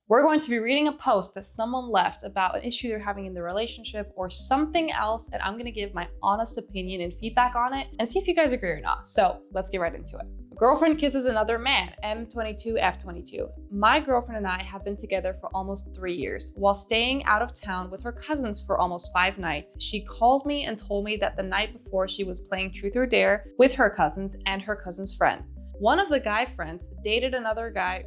We're going to be reading a post that someone left about an issue they're having in their relationship or something else, and I'm gonna give my honest opinion and feedback on it and see if you guys agree or not. So let's get right into it. A girlfriend kisses another man, M22F22. My girlfriend and I have been together for almost 3 years. While staying out of town with her cousins for almost 5 nights, she called me and told me that the night before she was playing Truth or Dare with her cousins and her cousins' friends. One of the guy friends dated another guy.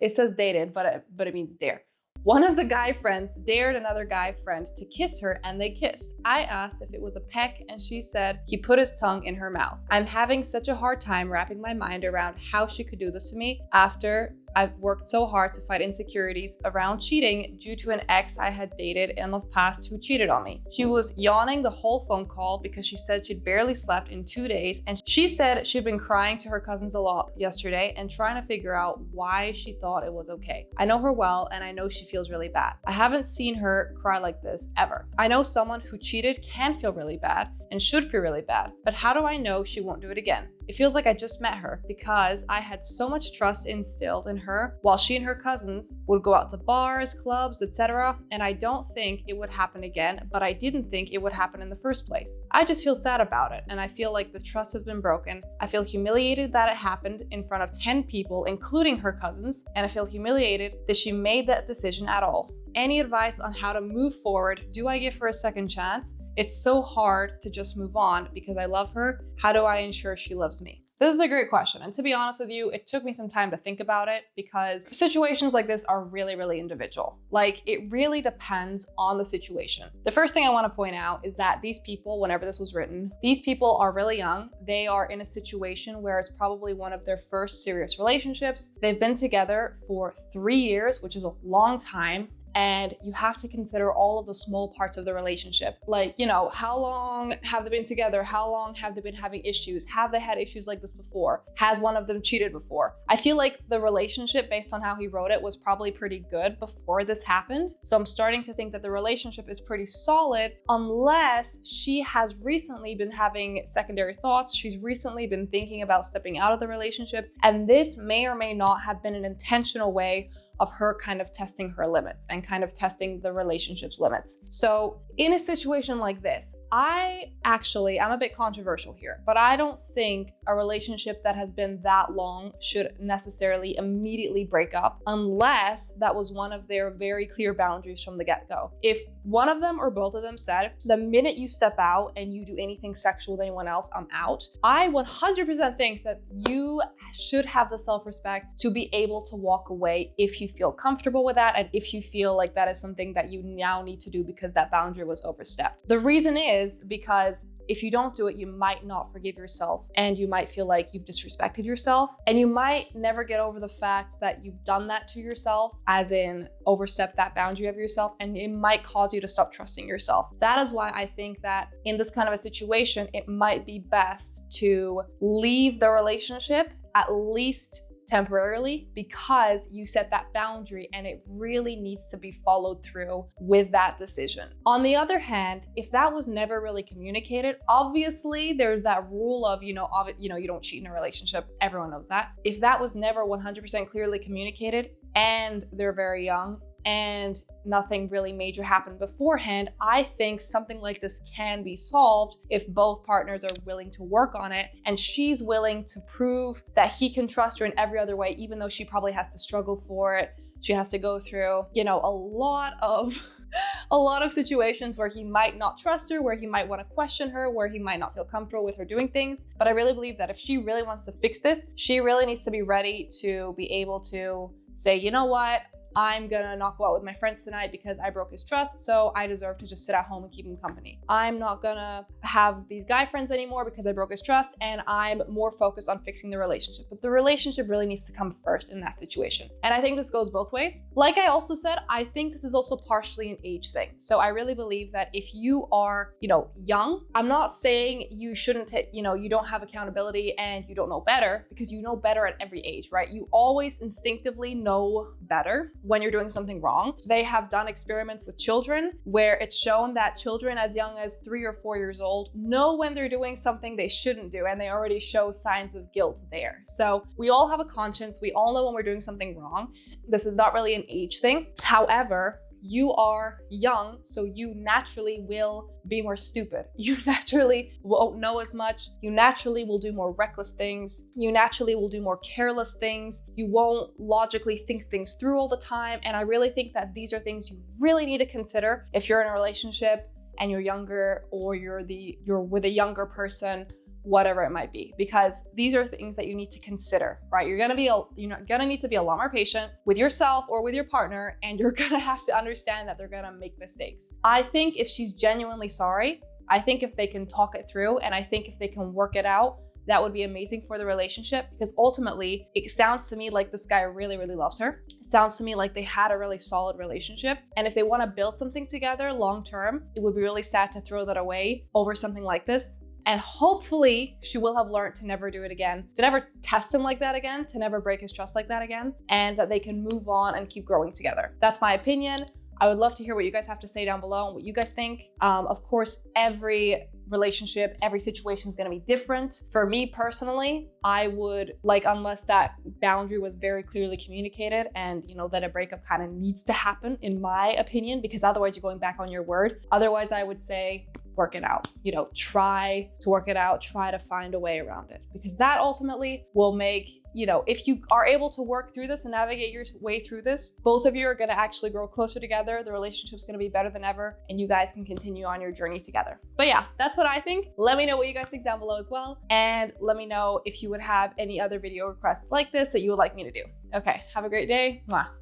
It says dated, but it means dare. One of the guy friends dared another guy friend to kiss her and they kissed. I asked if it was a peck and she said he put his tongue in her mouth. I'm having such a hard time wrapping my mind around how she could do this to me after I've worked so hard to fight insecurities around cheating due to an ex I had dated in the past who cheated on me. She was yawning the whole phone call because she said she'd barely slept in 2 days, and she said she'd been crying to her cousins a lot yesterday and trying to figure out why she thought it was okay. I know her well and I know she feels really bad. I haven't seen her cry like this ever. I know someone who cheated can feel really bad and should feel really bad, but how do I know she won't do it again? It feels like I just met her because I had so much trust instilled in her while she and her cousins would go out to bars, clubs, etc. And I don't think it would happen again, but I didn't think it would happen in the first place. I just feel sad about it and I feel like the trust has been broken. I feel humiliated that it happened in front of 10 people, including her cousins, and I feel humiliated that she made that decision at all. Any advice on how to move forward? Do I give her a second chance? It's so hard to just move on because I love her. How do I ensure she loves me? This is a great question. And to be honest with you, it took me some time to think about it because situations like this are really, really individual. Like, it really depends on the situation. The first thing I want to point out is that these people, whenever this was written, these people are really young. They are in a situation where it's probably one of their first serious relationships. They've been together for 3 years, which is a long time. And you have to consider all of the small parts of the relationship. Like, how long have they been together? How long have they been having issues? Have they had issues like this before? Has one of them cheated before? I feel like the relationship, based on how he wrote it, was probably pretty good before this happened. So I'm starting to think that the relationship is pretty solid, unless she has recently been having secondary thoughts. She's recently been thinking about stepping out of the relationship. And this may or may not have been an intentional way of her kind of testing her limits and kind of testing the relationship's limits. So in a situation like this, I'm a bit controversial here, but I don't think a relationship that has been that long should necessarily immediately break up unless that was one of their very clear boundaries from the get-go. If one of them or both of them said, the minute you step out and you do anything sexual with anyone else, I'm out, I 100% think that you should have the self-respect to be able to walk away if you feel comfortable with that and if you feel like that is something that you now need to do because that boundary was overstepped. The reason is because if you don't do it, you might not forgive yourself and you might feel like you've disrespected yourself and you might never get over the fact that you've done that to yourself, as in overstepped that boundary of yourself, and it might cause you to stop trusting yourself. That is why I think that in this kind of a situation, it might be best to leave the relationship at least temporarily because you set that boundary and it really needs to be followed through with that decision. On the other hand, if that was never really communicated, obviously there's that rule of, you don't cheat in a relationship. Everyone knows that. If that was never 100% clearly communicated and they're very young and nothing really major happened beforehand, I think something like this can be solved if both partners are willing to work on it and she's willing to prove that he can trust her in every other way, even though she probably has to struggle for it. She has to go through, a lot of situations where he might not trust her, where he might want to question her, where he might not feel comfortable with her doing things. But I really believe that if she really wants to fix this, she really needs to be ready to be able to say, you know what? I'm gonna not go out with my friends tonight because I broke his trust, so I deserve to just sit at home and keep him company. I'm not gonna have these guy friends anymore because I broke his trust, and I'm more focused on fixing the relationship. But the relationship really needs to come first in that situation. And I think this goes both ways. Like I also said, I think this is also partially an age thing. So I really believe that if you are, young, I'm not saying you shouldn't, you don't have accountability and you don't know better, because you know better at every age, right? You always instinctively know better when you're doing something wrong. They have done experiments with children where it's shown that children as young as 3 or 4 years old know when they're doing something they shouldn't do, and they already show signs of guilt there. So we all have a conscience. We all know when we're doing something wrong. This is not really an age thing. However, you are young, so you naturally will be more stupid. You naturally won't know as much. You naturally will do more reckless things. You naturally will do more careless things. You won't logically think things through all the time. And I really think that these are things you really need to consider if you're in a relationship and you're younger, or you're with a younger person, whatever it might be, because these are things that you need to consider, right? You're gonna need to be a lot more patient with yourself or with your partner, and you're gonna have to understand that they're gonna make mistakes. I think if she's genuinely sorry, I think if they can talk it through, and I think if they can work it out, that would be amazing for the relationship, because ultimately it sounds to me like this guy really, really loves her. It sounds to me like they had a really solid relationship. And if they want to build something together long term, it would be really sad to throw that away over something like this. And hopefully she will have learned to never do it again, to never test him like that again, to never break his trust like that again, and that they can move on and keep growing together. That's my opinion. I would love to hear what you guys have to say down below and what you guys think. Of course, every relationship, every situation is going to be different. For me personally, I would unless that boundary was very clearly communicated, and that a breakup kind of needs to happen, in my opinion, because otherwise you're going back on your word. Otherwise, I would say work it out. Try to work it out, try to find a way around it, because that ultimately will make, if you are able to work through this and navigate your way through this, both of you are going to actually grow closer together. The relationship's going to be better than ever, and you guys can continue on your journey together. But yeah, that's what I think. Let me know what you guys think down below as well. And let me know if you would have any other video requests like this that you would like me to do. Okay, have a great day. Mwah.